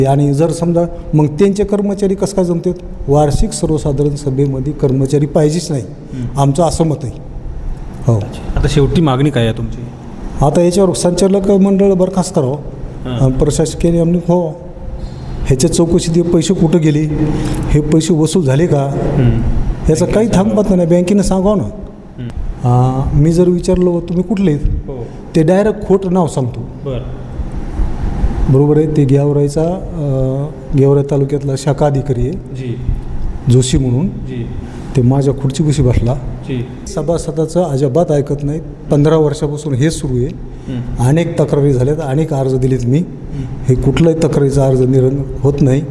आणि जर समजा मग त्यांचे कर्मचारी कसं काय जमतात, वार्षिक सर्वसाधारण सभेमध्ये कर्मचारी पाहिजेच नाही, आमचं असं मत आहे. हो, आता शेवटी मागणी काय आहे तुमची? आता याच्यावर संचालक मंडळ बरखास्त करावं, प्रशासकीय नेमणूक हो, ह्याच्या चौकशी ते पैसे कुठं गेले, हे पैसे वसूल झाले का, याचं काही थांबत नाही. बँकेनं सांगावं ना. मी जर विचारलं तुम्ही कुठले आहेत, ते डायरेक्ट खोटं नाव सांगतो. बरोबर आहे. ते गेवराई तालुक्यातला शाखा अधिकारी आहे जोशी म्हणून, ते माझ्या खुर्चीपाशी बसला. सभासदाचं अजिबात ऐकत नाहीत. 15 वर्षापासून हे सुरू आहे. अनेक तक्रारी झाल्यात, अनेक अर्ज दिलेत मी. हे कुठलाही तक्रारीचा अर्ज होत नाही,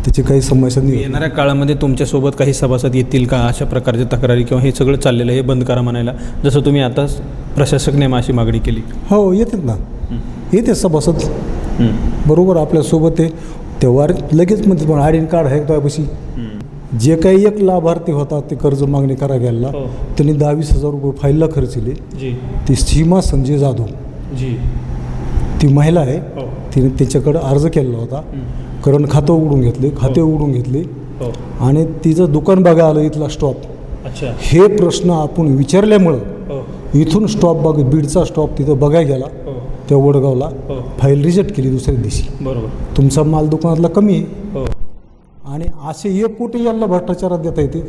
त्याची काही समस्या नाही. येणाऱ्या काळामध्ये तुमच्यासोबत काही सभासद येतील का अशा प्रकारच्या तक्रारी, किंवा हे सगळं चाललेलं हे बंद करा म्हणायला, जसं तुम्ही आता प्रशासक नेमाशी मागणी केली? हो, येतात ना, येते सभासद. बरोबर आपल्यासोबत आहे तेव्हा लगेच म्हणते, पण आडीन कार्ड आहे त्यापाशी. जे काही एक लाभार्थी होता ते कर्ज मागणी करा गेला, त्यांनी 10-20 हजार रुपये फाईलला खर्चले. ती सीमा संजय जाधव, ती महिला आहे, तिने त्याच्याकडे अर्ज केलेला होता. कारण खाते उघडून घेतले आणि तिचं दुकान बघायला आलं इथला स्टॉप. हे प्रश्न आपण विचारल्यामुळं इथून स्टॉप बीडचा स्टॉप तिथं बघायला गेला, त्या वडगावला फाईल रिजेक्ट केली दुसऱ्या दिवशी. बरोबर, तुमचा माल दुकानातला कमी आहे. आणि असे 1 कोटी यांना भ्रष्टाचारात देता येते.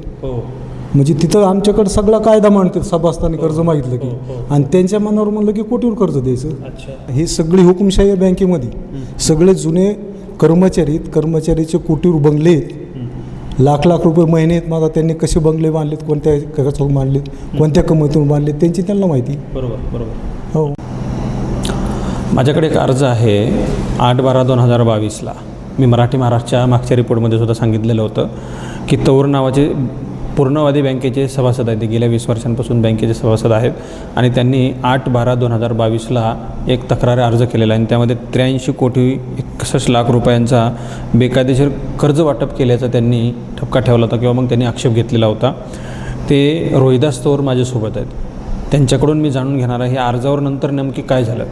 म्हणजे तिथं आमच्याकडे सगळा कायदा मांडतात, सभासदांनी कर्ज मागितलं की, आणि त्यांच्या मनावर म्हणलं की कोटीवर कर्ज द्यायचं. ही सगळी हुकुमशाही आहे बँकेमध्ये. सगळे जुने कर्मचारी, कर्मचारीचे कोटीवर बंगले आहेत, लाख रुपये महिने आहेत. माझा त्यांनी कसे बंगले बांधलेत, कोणत्या खर्चातून बांधलेत, कोणत्या कमाईतून बांधलेत, त्यांची त्यांना माहिती. बरोबर. हो, माझ्याकडे एक अर्ज आहे 8/12/2022ला. मी मराठी महाराष्ट्राच्या मागच्या रिपोर्टमध्ये सुद्धा सांगितलेलं होतं की तौर नावाचे पूर्णवादी बँकेचे सभासद आहेत. ते गेल्या 20 वर्षांपासून बँकेचे सभासद आहेत आणि त्यांनी 8/12/2022ला एक तक्रार अर्ज केलेला आहे आणि त्यामध्ये 83 कोटी 61 लाख रुपयांचा बेकायदेशीर कर्ज वाटप केल्याचा त्यांनी ठपका ठेवला होता, किंवा मग त्यांनी आक्षेप घेतलेला होता. ते रोहिदास तौर माझ्यासोबत आहेत. त्यांच्याकडून मी जाणून घेणार आहे, या अर्जावर नंतर नेमकी काय झालं,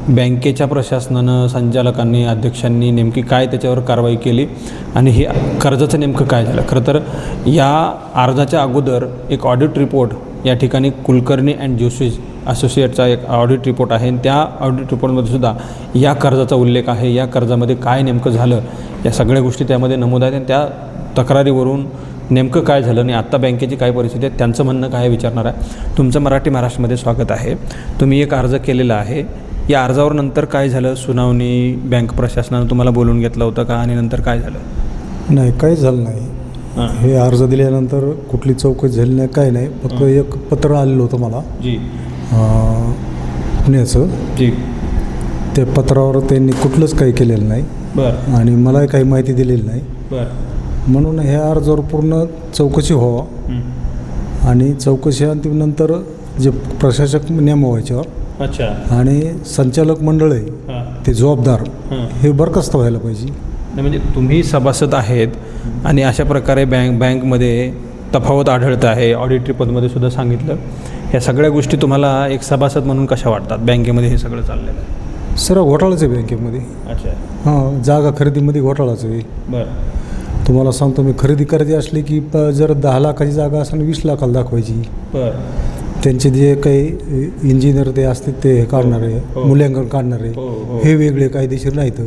बँकेच्या प्रशासनानं, संचालकांनी, अध्यक्षांनी नेमकी काय त्याच्यावर कारवाई केली आणि हे कर्जाचं नेमकं काय झालं. खरं तर या अर्जाच्या अगोदर एक ऑडिट रिपोर्ट या ठिकाणी कुलकर्णी अँड जोशी असोसिएटचा एक ऑडिट रिपोर्ट आहे आणि त्या ऑडिट रिपोर्टमध्ये सुद्धा या कर्जाचा उल्लेख आहे. या कर्जामध्ये काय नेमकं झालं या सगळ्या गोष्टी त्यामध्ये नमूद आहेत आणि त्या तक्रारीवरून नेमकं काय झालं आणि आत्ता बँकेची काय परिस्थिती आहे, त्यांचं म्हणणं काय विचारणार आहे. तुमचं मराठी महाराष्ट्रामध्ये स्वागत आहे. तुम्ही एक अर्ज केलेला आहे, या अर्जावर नंतर काय झालं, सुनावणी, बँक प्रशासनानं तुम्हाला बोलून घेतलं होतं का आणि नंतर काय झालं? नाही, काही झालं नाही. हे अर्ज दिल्यानंतर कुठली चौकशी झाली नाही, काय नाही. फक्त एक पत्र आलेलं होतं मला पुण्याचं. त्या पत्रावर त्यांनी कुठलंच काही केलेलं नाही आणि मला काही माहिती दिलेली नाही. म्हणून ह्या अर्जावर पूर्ण चौकशी व्हावं आणि चौकशी अंतिम नंतर जे प्रशासक नेमावायच्यावर आणि संचालक मंडळ आहे ते जबाबदार हे बरखास्त व्हायला पाहिजे. म्हणजे तुम्ही सभासद आहेत आणि अशा प्रकारे बँकमध्ये तफावत आढळत आहे. ऑडिट रिपोर्टमध्ये सुद्धा सांगितलं. ह्या सगळ्या गोष्टी तुम्हाला एक सभासद म्हणून कशा वाटतात? बँकेमध्ये हे सगळं चाललेलं आहे, सर्व घोटाळाच आहे बँकेमध्ये. जागा खरेदीमध्ये घोटाळाच आहे. तुम्हाला सांगतो, मी खरेदी करायची असली की जर 10 लाखाची जागा असेल 20 लाखाला दाखवायची. त्यांचे जे काही इंजिनियर ते असतात ते काढणारे, मूल्यांकन काढणारे, हे वेगळे कायदेशीर नाहीत.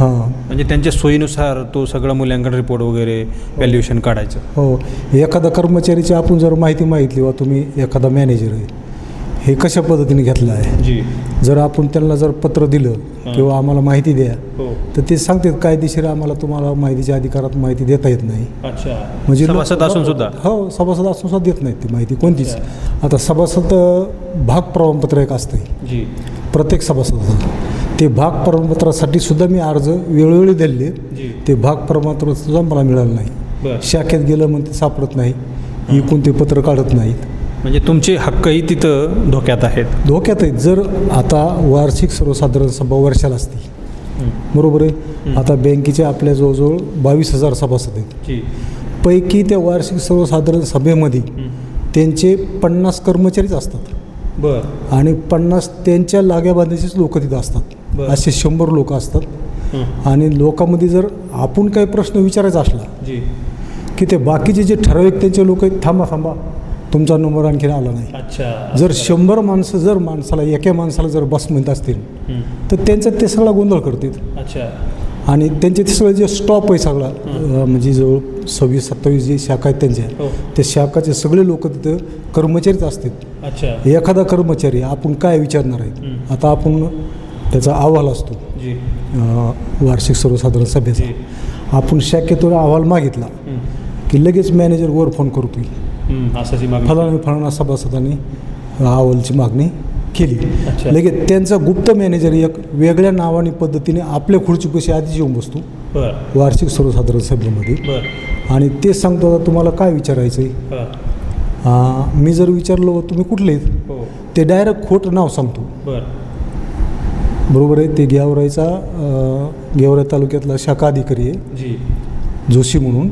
म्हणजे त्यांच्या सोयीनुसार तो सगळं मूल्यांकन रिपोर्ट वगैरे व्हॅल्युएशन काढायचं. हो, एखादा कर्मचारीची आपण जर माहिती मागितली, वा तुम्ही एखादा मॅनेजर आहे, हे कशा पद्धतीने घेतलं आहे, जर आपण त्यांना जर पत्र दिलं किंवा आम्हाला माहिती द्या, तर ते सांगतात कायदेशीर आम्हाला तुम्हाला माहितीच्या अधिकारात माहिती देता येत नाही. म्हणजे सभासद असून सुद्धा? हो, सभासद असून सुद्धा देत नाहीत ती माहिती कोणतीच. आता सभासद भाग प्रमाणपत्र एक असतं प्रत्येक सभासदाचं. ते भाग प्रमाणपत्रासाठी सुद्धा मी अर्ज वेळोवेळी दिले. ते भाग प्रमाणपत्र सुद्धा मला मिळालं नाही. शाखेत गेलं मग ते सापडत नाही, इकून ते पत्र काढत नाहीत. म्हणजे तुमचे हक्कही तिथं धोक्यात आहेत. जर आता वार्षिक सर्वसाधारण सभा वर्षाला असते, बरोबर आहे. आता बँकेचे आपल्या जवळजवळ 22,000 सभासद आहेत. पैकी त्या वार्षिक सर्वसाधारण सभेमध्ये त्यांचे 50 कर्मचारीच असतात आणि 50 त्यांच्या लाग्या बांधायचेच लोक तिथं असतात. असे 100 लोक असतात आणि लोकांमध्ये जर आपण काही प्रश्न विचारायचा असला जी की ते बाकीचे जे ठराविक त्यांचे लोक आहेत, थांबा तुमचा नंबर आणखीन आला नाही. अच्छा. जर 100 माणसं जर माणसाला एका माणसाला जर बस म्हणत असतील तर त्यांच्यात ते सगळा गोंधळ करतात. अच्छा. आणि त्यांचे ते सगळे जे स्टॉप आहे सगळा म्हणजे जवळ 26-27 जे शाखा आहेत त्यांच्या, त्या शाखाचे सगळे लोक तिथं कर्मचारीच असतात. अच्छा. एखादा कर्मचारी आपण काय विचारणार आहेत, आता आपण त्याचा अहवाल असतो जी. वार्षिक सर्वसाधारण सभेचा, आपण शाखेतून अहवाल मागितला की लगेच मॅनेजर वर फोन करतोय फलाना सभासदांनी अहवालची मागणी केली. लगेच त्यांचा गुप्त मॅनेजर एक वेगळ्या नावाने पद्धतीने आपल्या खुर्चीपाशी आधीच येऊन बसतो वार्षिक सर्वसाधारण सभेमध्ये आणि ते सांगतो आता तुम्हाला काय विचारायचं आहे. मी जर विचारलो तुम्ही कुठले आहेत, ते डायरेक्ट खोटं नाव सांगतो. बरोबर आहे. ते गेवराई तालुक्यातला शाखा अधिकारी आहे जोशी म्हणून,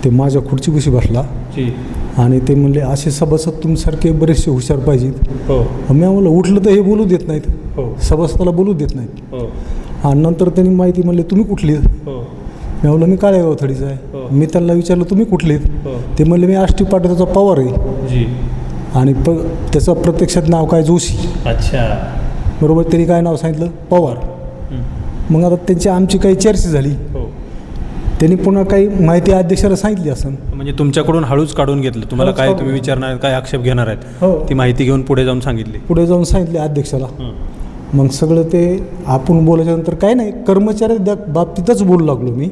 ते माझ्या खुर्चीपाशी बसला आणि ते म्हणले असे सभासद तुमच्यासारखे बरेचसे हुशार पाहिजेत. मी म्हणलं उठलं तर हे बोलू देत नाहीत, सभासदाला बोलू देत नाहीत. आणि नंतर त्यांनी माहिती म्हणले तुम्ही कुठली. मी म्हणलं मी काळेगाव थडीचा आहे. मी त्यांना विचारलं तुम्ही कुठले. ते म्हणले मी आष्टी पाटीलचा पवार आहे आणि त्याचं प्रत्यक्षात नाव काय जोशी. अच्छा. बरोबर. त्यांनी काय नाव सांगितलं पवार. मग आता त्यांची आमची काही चर्चा झाली, त्यांनी पुन्हा काही माहिती अध्यक्षाला सांगितली असं. म्हणजे तुमच्याकडून हळूच काढून घेतलं, तुम्हाला काय तुम्ही विचारणार काय आक्षेप घेणार आहेत ती माहिती घेऊन पुढे जाऊन सांगितली अध्यक्षाला. मग सगळं ते आपण बोलायच्यानंतर काय नाही, कर्मचाऱ्या बाबतीतच बोलू लागलो मी.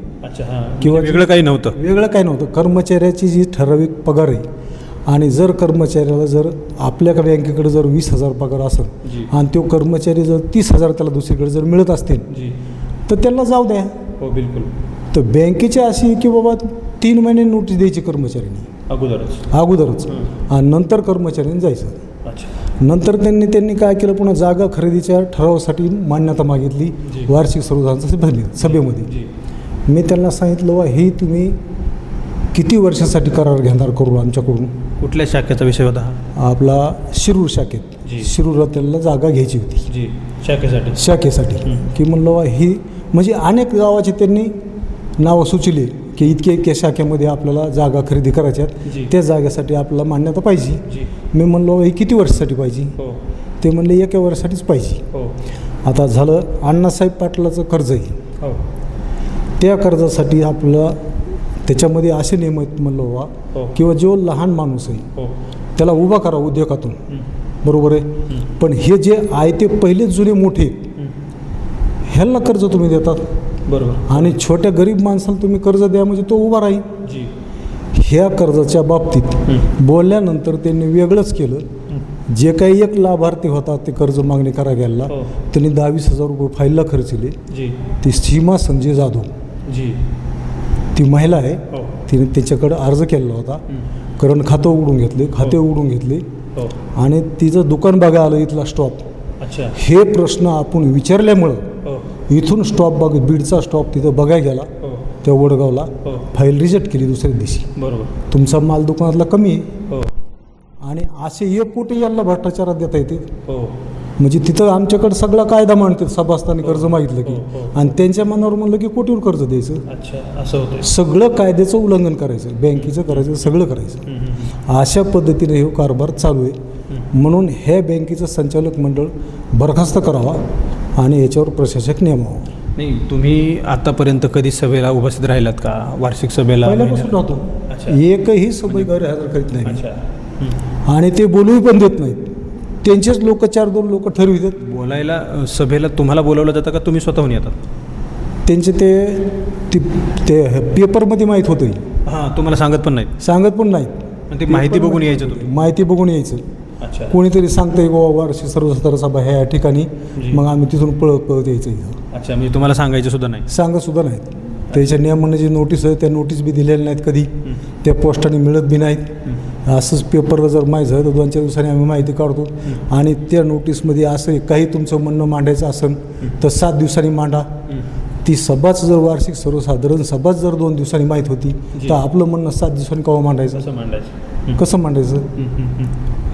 किंवा वेगळं काही नव्हतं. कर्मचाऱ्याची जी ठराविक पगार आहे आणि जर कर्मचाऱ्याला जर आपल्या बँकेकडे जर 20,000 पगार असेल आणि तो कर्मचारी जर 30,000 त्याला दुसरीकडे जर मिळत असतील तर त्याला जाऊ द्या. बिलकुल. तर बँकेची अशी की बाबा 3 महिने नोटीस द्यायची कर्मचाऱ्यांनी अगोदरच आणि नंतर कर्मचाऱ्यांनी जायचं. नंतर त्यांनी काय केलं, पुन्हा जागा खरेदीच्या ठरावासाठी मान्यता मागितली वार्षिक सर्वसाधारण सभेमध्ये. मी त्यांना सांगितलं हे तुम्ही किती वर्षासाठी करार घेणार करून आमच्याकडून. कुठल्या शाखेचा विषय होता आपला शिरूर शाखेत. शिरूरला त्यांना जागा घ्यायची होती शाखेसाठी की म्हणलं ही म्हणजे अनेक गावाचे त्यांनी नावं सुचली की इतक्या शाखेमध्ये आपल्याला जागा खरेदी करायच्यात, त्या जागेसाठी आपल्याला मान्यता पाहिजे. मी म्हणलो ही किती वर्षासाठी पाहिजे. ते म्हणले 1 वर्षासाठीच पाहिजे. आता झालं अण्णासाहेब पाटलाचं कर्ज आहे, त्या कर्जासाठी आपलं त्याच्यामध्ये असे नियम आहेत म्हणलं किंवा जो लहान माणूस आहे त्याला उभा करा उद्योगातून. बरोबर आहे. पण हे जे आहे ते पहिलेच जुने मोठे ह्याला कर्ज तुम्ही देतात. बरोबर. आणि छोट्या गरीब माणसाला तुम्ही कर्ज द्या म्हणजे तो उभा राहील. ह्या कर्जाच्या बाबतीत बोलल्यानंतर त्यांनी वेगळंच केलं. जे काही एक लाभार्थी होता ते कर्ज मागणी करा गेला त्यांनी 22,000 रुपये फाईलला खर्चले. ती सीमा संजय जाधव ती महिला आहे, तिने त्याच्याकडे अर्ज केलेला होता. कारण खाते उघडून घेतले आणि तिचं दुकान बघा आलं इथला स्टॉप. हे प्रश्न आपण विचारल्यामुळं इथून स्टॉप बीडचा स्टॉप तिथं बघायला गेला त्या वडगावला. फाईल रिजेक्ट केली दुसऱ्या दिवशी. बरोबर. तुमचा माल दुकानातला कमी आहे आणि असे 1 कोटी यांना भ्रष्टाचारात देता येते. म्हणजे तिथं आमच्याकडे सगळा कायदा मांडतात सभासदांनी कर्ज मागितलं की आणि त्यांच्या मनावर म्हणलं की कोटीवर कर्ज द्यायचं. असं होतं. सगळं कायद्याचं उल्लंघन करायचं, बँकेचं करायचं, सगळं करायचं. अशा पद्धतीने हे कारभार चालू आहे. म्हणून हे बँकेचं संचालक मंडळ बरखास्त करावा आणि याच्यावर प्रशासक नेमावा. नाही, तुम्ही आतापर्यंत कधी सभेला उपस्थित राहिलात का? वार्षिक सभेला पहिल्यापासून राहतो. एकही सभेत गैरहजर करीत नाही आणि ते बोलू पण देत नाहीत. त्यांचेच लोक 4-2 लोक ठरवितात. बोलायला सभेला तुम्हाला बोलावलं जातं का तुम्ही स्वतःहून येतात? त्यांचे ते पेपरमध्ये माहीत होतं. तुम्हाला सांगत पण नाहीत. ती माहिती बघून यायचं. माहिती बघून यायचं. कोणीतरी सांगतंय गोवा वार्षिक सर्वसाधारण सभा ह्या ठिकाणी, मग आम्ही तिथून पळत यायचं. म्हणजे तुम्हाला सांगायचं सुद्धा नाही? सांगत सुद्धा नाहीत. त्याच्या नियमाने जी नोटीस आहे त्या नोटीस बी दिलेल्या नाहीत कधी, त्या पोस्टाने मिळत बी नाहीत. असंच पेपरला जर माहीत झालं तर 2-4 दिवसांनी आम्ही माहिती काढतो आणि त्या नोटीसमध्ये असं काही तुमचं म्हणणं मांडायचं असेल तर 7 दिवसांनी मांडा. ती सभाच जर वार्षिक सर्वसाधारण सभाच जर 2 दिवसांनी माहीत होती तर आपलं म्हणणं 7 दिवसांनी केव्हा मांडायचं, कसं मांडायचं.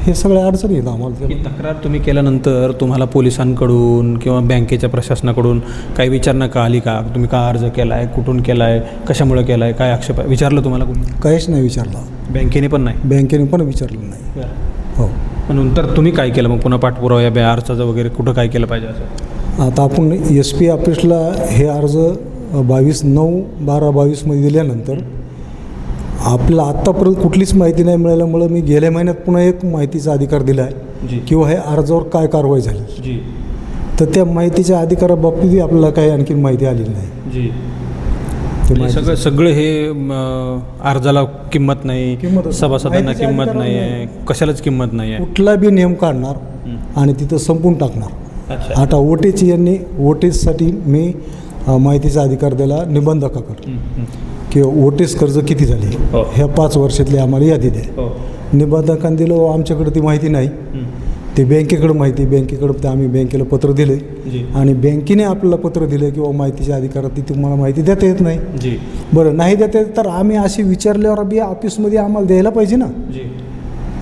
हे सगळ्या अडचणी आहेत आम्हाला. ही तक्रार तुम्ही केल्यानंतर तुम्हाला पोलिसांकडून किंवा बँकेच्या प्रशासनाकडून काही विचारणा का आली का? तुम्ही का अर्ज केला आहे, कुठून केला आहे, कशामुळे केला आहे, काय आक्षेप आहे, विचारलं तुम्हाला कोणी? काहीच नाही विचारलं. बँकेने पण नाही? बँकेने पण विचारलं नाही. हो. नंतर तुम्ही काय केलं मग? पुन्हा पाठपुरावा या अर्जाचं वगैरे कुठं काय केलं पाहिजे असं? आता आपण SP ऑफिसला हे अर्ज 22/9/22 दिल्यानंतर आपल्याला आत्तापर्यंत कुठलीच माहिती नाही मिळाल्यामुळं मी गेल्या महिन्यात पुन्हा एक माहितीचा अधिकार दिला आहे किंवा हे अर्जावर काय कारवाई झाली. तर त्या माहितीच्या अधिकाराबाबतीत आपल्याला काही आणखी माहिती आलेली नाही. सगळं हे अर्जाला किंमत नाही, सभासदांना किंमत नाही आहे, कशालाच किंमत नाही आहे. कुठला बी नियम काढणार आणि तिथं संपून टाकणार. आता ओटेची यांनी ओटेजसाठी मी माहितीचा अधिकार दिला निबंधकाकडे किंवा ओटेस कर्ज किती झाले ह्या 5 वर्षातली आम्हाला यादी द्या. निबंधकांनी दिलं, आमच्याकडे ती माहिती नाही, ते बँकेकडे माहिती, बँकेकडे ते आम्ही बँकेला पत्र दिले आणि बँकेने आपल्याला पत्र दिलं किंवा माहितीच्या अधिकारात ती तुम्हाला माहिती देता येत नाही. बरं, नाही देता येत तर आम्ही अशी विचारल्यावर बी ऑफिसमध्ये आम्हाला द्यायला पाहिजे ना.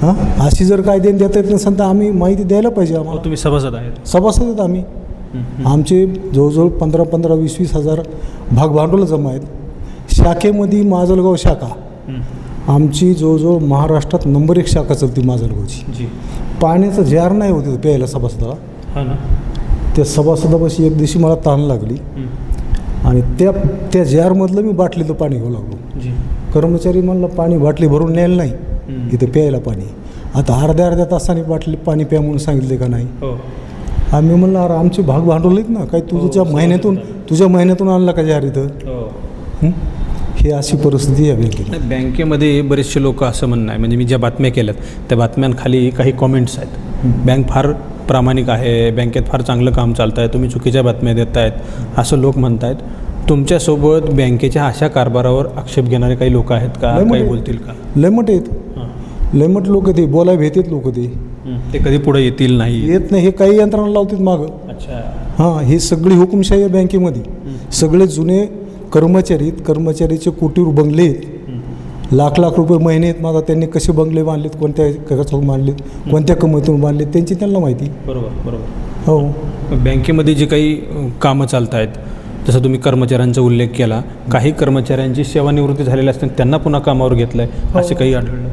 हां, अशी जर काय देता येत नसेल तर आम्ही माहिती द्यायला पाहिजे आम्हाला. तुम्ही सभासद आहेत? सभासद आहेत आम्ही. आमचे जवळजवळ 15-20 हजार भागभांडवल जमा आहेत. शाखेमध्ये माजलगाव शाखा आमची जवळजवळ महाराष्ट्रात नंबर 1 शाखा चालती माजलगावची. पाण्याचं जार नाही होतं प्यायला सभासदाला. त्या सभासदापाशी एक दिवशी मला ताण लागली आणि त्या जारमधलं मी बाटलीचं पाणी घेऊ लागलो. कर्मचारी म्हणला पाणी बाटली भरून न्यायला नाही, इथं प्यायला पाणी. आता अर्ध्या तासाने बाटली पाणी प्या म्हणून सांगितले का नाही? आम्ही म्हणलं अरे आमचे भाग भांडवल आहेत ना, काही तुझ्या महिन्यातून आणला का जार इथं? ही अशी परिस्थिती आहे बँकेत. बँकेमध्ये बरेचसे लोक असं म्हणणं आहे, म्हणजे मी ज्या बातम्या केल्यात त्या बातम्यांखाली काही कॉमेंट्स आहेत. बँक फार प्रामाणिक आहे, बँकेत फार चांगलं काम चालतं आहे, तुम्ही चुकीच्या बातम्या देत आहेत असं लोक म्हणत आहेत. तुमच्यासोबत बँकेच्या अशा कारभारावर आक्षेप घेणारे काही लोक आहेत का? काही बोलतील का? लयमट आहेत, लयमट लोक ते बोलाय भेटतात लोक. ते कधी पुढे येतील नाही येत नाही, हे काही यंत्रणा लावतात मागं. अच्छा. हां, ही सगळी हुकुमशाही आहे बँकेमध्ये. सगळे जुने कर्मचारीचे कोटीवर बंगले आहेत, लाख रुपये महिने आहेत. माझा त्यांनी कसे बंगले बांधलेत, कोणत्या खर्चातून बांधलेत, कोणत्या कमाईतून बांधलेत, त्यांची त्यांना माहिती. बरोबर. हो. बँकेमध्ये जे काही कामं चालत आहेत, जसं तुम्ही कर्मचाऱ्यांचा उल्लेख केला, काही कर्मचाऱ्यांची सेवानिवृत्ती झालेली असते त्यांना पुन्हा कामावर घेतलं आहे, असे काही आढळलं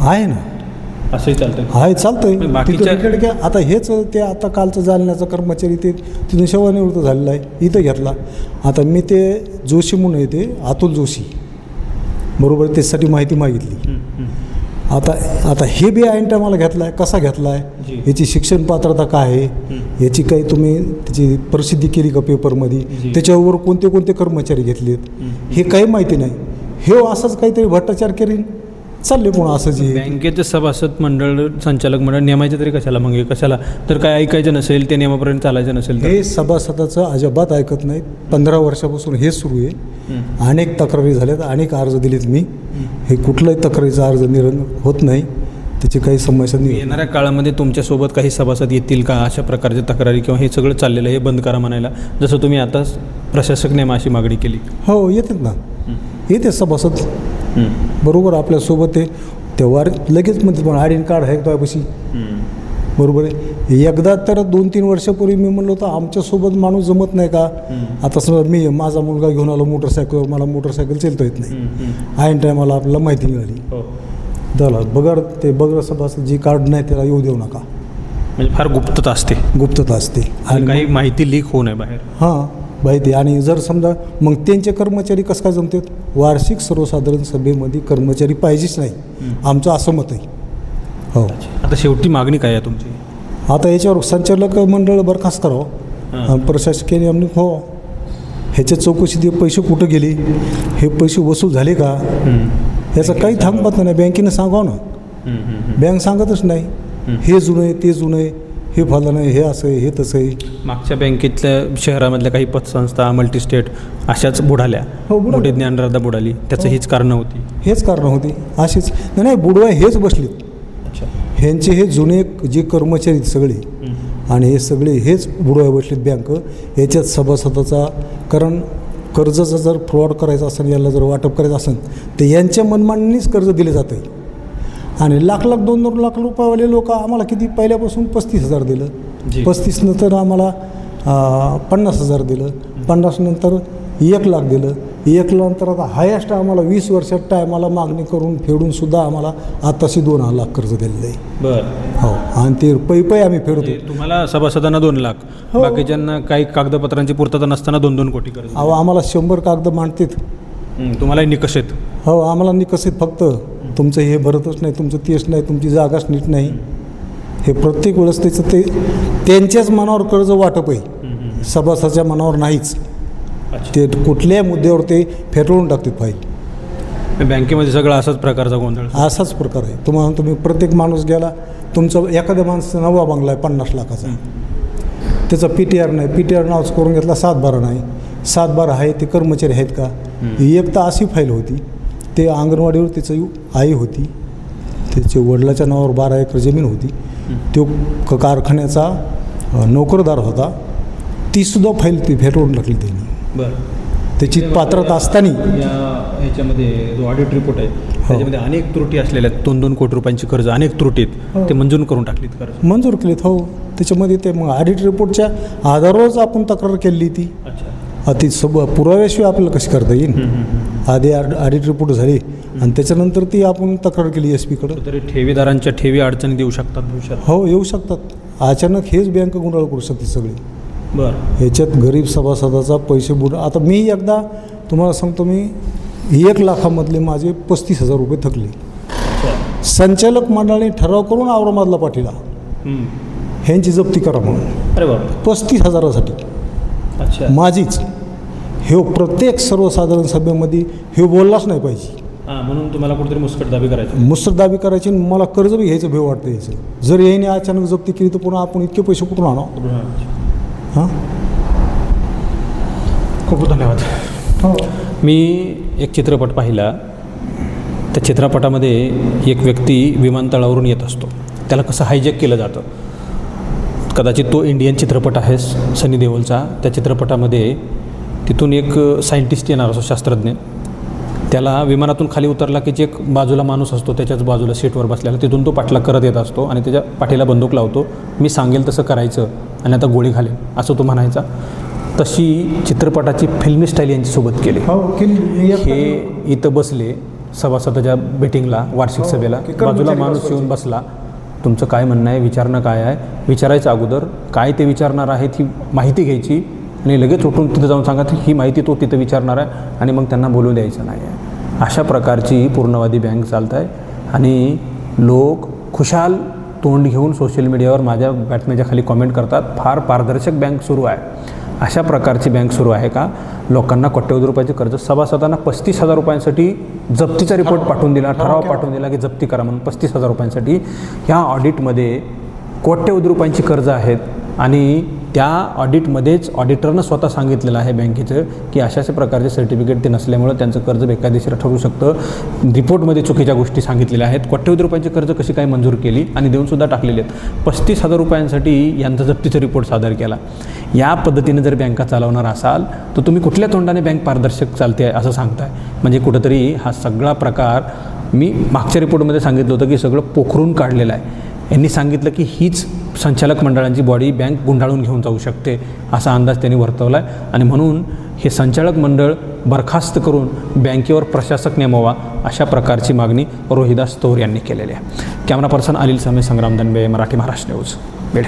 आहे ना? असंही चालतं आहे, चालतंय. बाकीच्या आता हेच ते आता कालचं जालन्याचा कर्मचारी ते तिथून सेवानिवृत्त झालेला आहे, इथं घेतला. आता मी ते जोशी म्हणून येते, अतुल जोशी बरोबर, त्याच्यासाठी माहिती मागितली. आता हे बी ऐन टायमाला घेतला आहे. कसा घेतला आहे, याची शिक्षण पात्रता काय आहे, याची काही तुम्ही त्याची प्रसिद्धी केली का पेपरमध्ये, त्याच्यावर कोणते कर्मचारी घेतलेत हे काही माहिती नाही. हे असंच काहीतरी भ्रष्टाचार करीन चालले पुन्हा असं जे. बँकेचं सभासद मंडळ, संचालक मंडळ नेमायचं तरी कशाला? मग कशाला तर काय ऐकायचं नसेल, ते नियमापर्यंत चालायचं नसेल, हे सभासदाचं अजिबात ऐकत नाहीत. 15 वर्षापासून हे सुरू आहे. अनेक तक्रारी झाल्यात, अनेक अर्ज दिलेत मी. हे कुठलाही तक्रारीचा अर्ज होत नाही, त्याची काही समस्या नाही. येणाऱ्या काळामध्ये तुमच्यासोबत काही सभासद येतील का अशा प्रकारच्या तक्रारी, किंवा हे सगळं चाललेलं हे बंद करा म्हणायला, जसं तुम्ही आता प्रशासक नेमाशी मागणी केली? हो, येतात ना, येते सभासद बरोबर आपल्यासोबत. ते तेव्हा लगेच म्हणते पण आडीन कार्ड आहे त्यापाशी, बरोबर आहे. एकदा तर 2-3 वर्षापूर्वी मी म्हणलो होतं आमच्यासोबत माणूस जमत नाही का. आता समजा माझा मुलगा घेऊन आलो मोटरसायकलवर, मला मोटरसायकल चालता येत नाही, ऐन टायमाला आपल्याला माहिती मिळाली, झाला बगर सभासद जी कार्ड नाही त्याला येऊ देऊ नका. म्हणजे फार गुप्तता असते आणि काही माहिती लीक होऊ नये बाहेर. हां, माहिती. आणि जर समजा मग त्यांचे कर्मचारी कसं काय जमतात, वार्षिक सर्वसाधारण सभेमध्ये कर्मचारी पाहिजेच नाही, आमचं असं मत आहे. हो. आता शेवटी मागणी काय आहे तुमची? आता याच्यावर संचालक मंडळ बरखास्त करावं, प्रशासकीय आम्ही हो ह्याच्या चौकशी पैसे कुठं गेले, हे पैसे वसूल झाले का, याचं काही थांबत नाही. बँकेनं सांगावं ना, बँक सांगतच नाही. हे जुनं आहे, ते जुनं आहे, हे फलं नाही, हे असं आहे, हे तसं आहे. मागच्या बँकेतल्या शहरामधल्या काही पतसंस्था मल्टीस्टेट अशाच बुडाल्या. मोठी ज्ञानराधा बुडाली, त्याचं हीच कारणं होती. हेच कारणं होती अशीच. नाही बुडवाय हेच बसलीत. ह्यांचे हे जुने जे कर्मचारी सगळे आणि हे सगळे हेच बुडवाय बसलेत बँक याच्यात सभासदाचा. कारण कर्जाचा जर फ्रॉड करायचा असेल, याला जर वाटप करायचं असेल तर यांच्या मनमानीनेच कर्ज दिले जातं आहे. आणि लाख 2-2 लाख रुपयावाले लोक आम्हाला किती पहिल्यापासून 35,000 दिलं, जी. 35 नंतर आम्हाला 50,000 दिलं, 50 नंतर 1 लाख दिलं, 1 लाख नंतर आता हायस्ट आम्हाला 20 वर्षात टायमाला मागणी करून फेडून सुद्धा आम्हाला आताशी 2 लाख कर्ज दिलेलं आहे. बरं. हो, आणि ते पै आम्ही फेडतो. तुम्हाला सभासदांना 2 लाख, हो. बाकीच्यांना काही कागदपत्रांची पूर्तता नसताना 2-2 कोटी कर्ज. अहो, आम्हाला 100 कागद मांडतात. तुम्हाला निकष आहेत. हो, आम्हाला निकष आहेत. फक्त तुमचं हे भरतच नाही, तुमचं तेच नाही, तुमची जागाच नीट नाही. हे प्रत्येक वेळेस त्याचं ते त्यांच्याच मनावर कर्ज वाटप आहे, सभासदाच्या मनावर नाहीच. ते कुठल्याही मुद्द्यावर ते फेटाळून टाकतात फाईल. बँकेमध्ये सगळं असाच प्रकारचा गोंधळ. असाच प्रकार आहे. तुम्ही प्रत्येक माणूस गेला, तुमचं एखाद्या माणसाचा नवा बंगला आहे 50 लाखाचा, त्याचा PTR नाही, PTR नावच करून घेतला, 7/12 नाही, 7/12 आहे, ते कर्मचारी आहेत का? एक तर अशी फाईल होती, ते अंगणवाडीवर त्याचं आई होती, त्याच्या वडिलाच्या नावावर 12 एकर जमीन होती, तो कारखान्याचा नोकरदार होता, तीसुद्धा फाईल ती फेटाळून टाकली त्यांनी. बरं. त्याची पात्रता असताना ह्याच्यामध्ये जो ऑडिट रिपोर्ट आहे त्याच्यामध्ये अनेक त्रुटी असलेल्या आहेत. 2-2 कोटी रुपयांची कर्ज, अनेक त्रुटीत ते मंजूर करून टाकलीत कर्ज. मंजूर केलीत. हो, त्याच्यामध्ये ते मग ऑडिट रिपोर्टच्या आधारावरच आपण तक्रार केली ती. अच्छा. ती पुराव्याशिवाय आपल्याला कशी करता येईल? आधी ऑडिट रिपोर्ट झाली आणि त्याच्यानंतर ती आपण तक्रार केली SP कडे. तरी ठेवीदारांच्या ठेवी अडचणी देऊ शकतात भविष्यात. हो, येऊ शकतात. अचानक हेच बँक गुंडाळ करू शकते सगळी. बरं. ह्याच्यात गरीब सभासदाचा पैसे बुड. आता मी एकदा तुम्हाला सांगतो, मी 1 लाखामधले माझे 35,000 रुपये थकले. संचालक मंडळाने ठराव करून औरंगाबादला पाठवला, ह्यांची जप्ती करा म्हणून. अरे बाबा. 35,000साठी. अच्छा. माझीच. हे प्रत्येक सर्वसाधारण सभेमध्ये हे बोललाच नाही पाहिजे. हां, म्हणून तुम्हाला कुठेतरी मुस्कटदाबी करायची. मुसरदाबी करायची. मला कर्ज बी घ्यायचं भेव वाटतं यायचं. जर याने अचानक जप्ती केली तर पुन्हा आपण इतके पैसे कुठून आणावं? हां. खूप धन्यवाद. हो. मी एक चित्रपट पाहिला. त्या चित्रपटामध्ये एक व्यक्ती विमानतळावरून येत असतो, त्याला कसं हायजॅक केलं जातं. कदाचित तो इंडियन चित्रपट आहे सनी देओलचा. त्या चित्रपटामध्ये तिथून एक सायंटिस्ट येणार असतो, शास्त्रज्ञ. त्याला विमानातून खाली उतरला की जे एक बाजूला माणूस असतो त्याच्याच बाजूला सीटवर बसलेला, तिथून तो पाठलाग करत येत असतो आणि त्याच्या पाठीला बंदूक लावतो. मी सांगेल तसं करायचं आणि आता गोळी घालेल असं तो म्हणायचा. तशी चित्रपटाची फिल्मी स्टाईल यांच्यासोबत केली. हे इथं बसले सभासदाच्या मीटिंगला, वार्षिक सभेला, बाजूला माणूस येऊन बसला. तुमचं काय म्हणणं आहे, विचारणं काय आहे, विचारायचं अगोदर काय ते विचारणार आहे ती माहिती घ्यायची आणि लगेच उठून तिथं जाऊन सांगा ही माहिती तो तिथं विचारणार आहे आणि मग त्यांना बोलू द्यायचं नाही आहे. अशा प्रकारची पूर्णवादी बँक चालत आहे आणि लोक खुशाल तोंड घेऊन सोशल मीडियावर माझ्या बातम्याच्या खाली कॉमेंट करतात, फार पारदर्शक बँक सुरू आहे. अशा प्रकारची बँक सुरू आहे का? लोकांना कोट्यवधी रुपयाचे कर्ज, सभासदांना 35,000 रुपयांसाठी जप्तीचा रिपोर्ट पाठवून दिला, ठराव पाठवून दिला की जप्ती करा म्हणून 35,000 रुपयांसाठी. ह्या ऑडिटमध्ये कोट्यवधी रुपयांची कर्ज आहेत आणि त्या ऑडिटमध्येच ऑडिटरनं स्वतः सांगितलेलं आहे बँकेचं की अशा प्रकारचे सर्टिफिकेट ते नसल्यामुळं त्यांचं कर्ज बेकायदेशीर ठरू शकतं. रिपोर्टमध्ये चुकीच्या गोष्टी सांगितलेल्या आहेत. कोट्यवधी रुपयांची कर्ज कशी काय मंजूर केली आणि देऊनसुद्धा टाकलेली आहेत. 35,000 रुपयांसाठी यांचा जप्तीचा रिपोर्ट सादर केला. या पद्धतीने जर बँका चालवणार असाल तर तुम्ही कुठल्या तोंडाने बँक पारदर्शक चालते आहे असं सांगताय? म्हणजे कुठंतरी हा सगळा प्रकार मी मागच्या रिपोर्टमध्ये सांगितलं होतं की सगळं पोखरून काढलेलं आहे. यांनी सांगितलं की हीच संचालक मंडळांची बॉडी बँक गुंडाळून घेऊन जाऊ शकते असा अंदाज त्यांनी वर्तवला आहे आणि म्हणून हे संचालक मंडळ बरखास्त करून बँकेवर प्रशासक नेमावा अशा प्रकारची मागणी रोहिदास तौर यांनी केलेली आहे. कॅमेरा पर्सन अनिल समे, संग्राम दनबे, मराठी महाराष्ट्र न्यूज, बीड.